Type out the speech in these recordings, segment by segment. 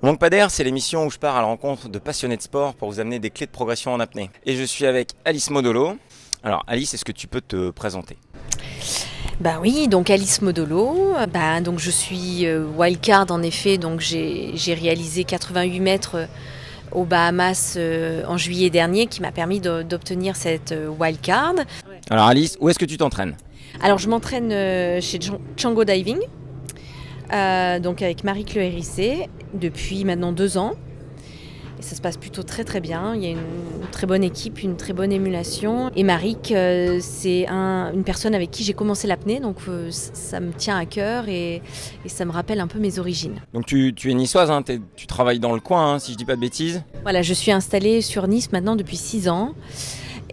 Mon manque pas d'air, c'est l'émission où je pars à la rencontre de passionnés de sport pour vous amener des clés de progression en apnée. Et je suis avec Alice Modolo. Alors Alice, est-ce que tu peux te présenter ? Bah oui, donc Alice Modolo. Donc je suis wildcard en effet, donc j'ai réalisé 88 mètres aux Bahamas en juillet dernier qui m'a permis d'obtenir cette wildcard. Alors Alice, où est-ce que tu t'entraînes ? Alors je m'entraîne chez Django Diving, donc avec Marie-Claude Hérissé depuis maintenant 2 ans. Et ça se passe plutôt très très bien, il y a une très bonne équipe, une très bonne émulation. Et Maric, c'est une personne avec qui j'ai commencé l'apnée, donc ça me tient à cœur et ça me rappelle un peu mes origines. Donc tu es niçoise, hein, tu travailles dans le coin, hein, si je dis pas de bêtises. Voilà, je suis installée sur Nice maintenant depuis 6 ans.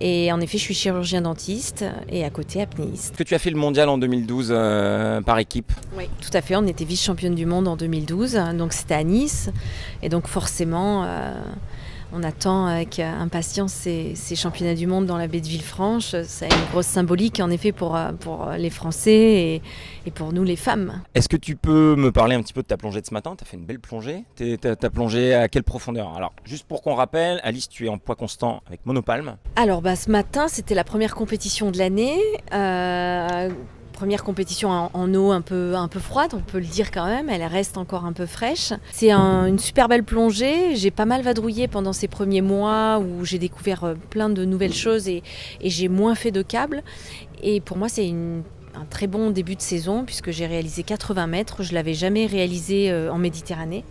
Et en effet, je suis chirurgien dentiste et à côté apnéiste. Est-ce que tu as fait le mondial en 2012 par équipe ? Oui, tout à fait. On était vice-championne du monde en 2012, donc c'était à Nice. Et donc forcément, on attend avec impatience ces championnats du monde dans la baie de Villefranche. Ça a une grosse symbolique en effet pour les Français et pour nous les femmes. Est-ce que tu peux me parler un petit peu de ta plongée de ce matin ? Tu as fait une belle plongée. T'as plongé à quelle profondeur ? Alors juste pour qu'on rappelle, Alice, tu es en poids constant avec monopalme. Alors ce matin, c'était la première compétition de l'année. Première compétition en eau un peu froide, on peut le dire quand même, elle reste encore un peu fraîche. C'est une super belle plongée, j'ai pas mal vadrouillé pendant ces premiers mois où j'ai découvert plein de nouvelles choses et j'ai moins fait de câbles. Et pour moi c'est un très bon début de saison puisque j'ai réalisé 80 mètres, je ne l'avais jamais réalisé en Méditerranée.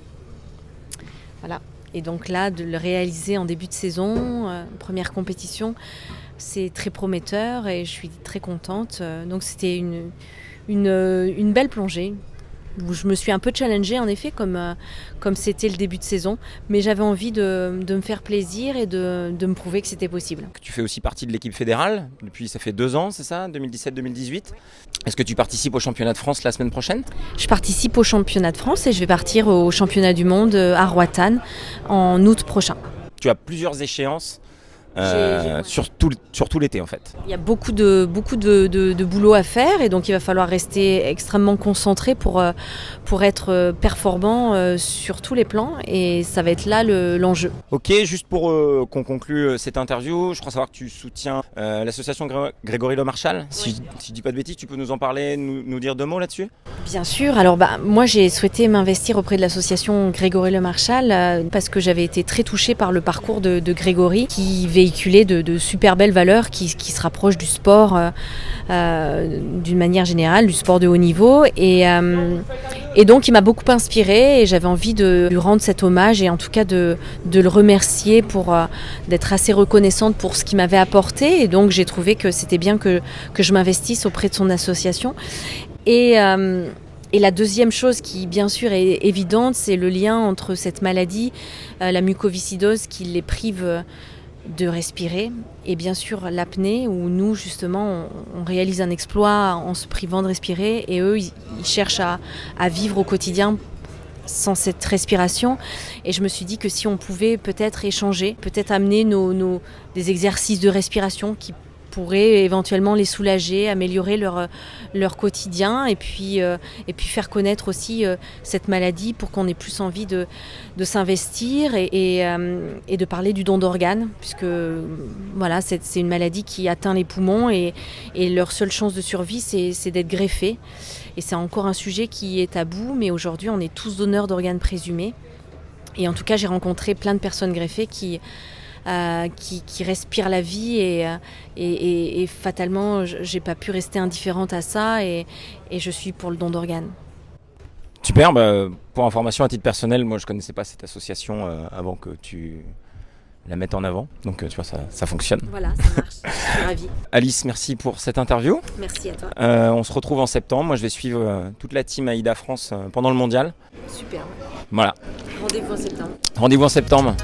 Voilà. Et donc là, de le réaliser en début de saison, première compétition, c'est très prometteur et je suis très contente. Donc c'était une belle plongée où je me suis un peu challengée en effet comme c'était le début de saison. Mais j'avais envie de me faire plaisir et de me prouver que c'était possible. Tu fais aussi partie de l'équipe fédérale depuis ça fait 2 ans, c'est ça, 2017-2018. Est-ce que tu participes au championnat de France la semaine prochaine ? Je participe au championnat de France et je vais partir au championnat du monde à Roatan en août prochain. Tu as plusieurs échéances sur tout l'été en fait. Il y a beaucoup de boulot à faire et donc il va falloir rester extrêmement concentré pour être performant sur tous les plans et ça va être là l'enjeu. Ok, juste pour qu'on conclue cette interview, je crois savoir que tu soutiens l'association Grégory Le Marchal. Si je dis pas de bêtises, tu peux nous en parler, nous dire 2 mots là-dessus ? Bien sûr, alors moi j'ai souhaité m'investir auprès de l'association Grégory Le Marchal parce que j'avais été très touchée par le parcours de Grégory qui véhiculait de super belles valeurs qui se rapprochent du sport d'une manière générale, du sport de haut niveau et donc il m'a beaucoup inspirée et j'avais envie de lui rendre cet hommage et en tout cas de le remercier pour d'être assez reconnaissante pour ce qu'il m'avait apporté et donc j'ai trouvé que c'était bien que je m'investisse auprès de son association. Et la deuxième chose qui bien sûr est évidente, c'est le lien entre cette maladie, la mucoviscidose qui les prive de respirer et bien sûr l'apnée où nous justement on réalise un exploit en se privant de respirer et eux ils cherchent à vivre au quotidien sans cette respiration et je me suis dit que si on pouvait peut-être échanger, peut-être amener des exercices de respiration qui pourraient éventuellement les soulager, améliorer leur quotidien et puis faire connaître aussi cette maladie pour qu'on ait plus envie de s'investir et de parler du don d'organes puisque voilà, c'est une maladie qui atteint les poumons et leur seule chance de survie c'est d'être greffé et c'est encore un sujet qui est tabou mais aujourd'hui on est tous donneurs d'organes présumés et en tout cas j'ai rencontré plein de personnes greffées qui respirent la vie et fatalement j'ai pas pu rester indifférente à ça et je suis pour le don d'organes. Super, pour information à titre personnel, moi je connaissais pas cette association avant que tu la mettes en avant, donc tu vois ça fonctionne. Voilà, ça marche, je suis ravie. Alice, merci pour cette interview. Merci à toi. On se retrouve en septembre, moi je vais suivre toute la team AIDA France pendant le mondial. Super. Voilà. Rendez-vous en septembre. Rendez-vous en septembre.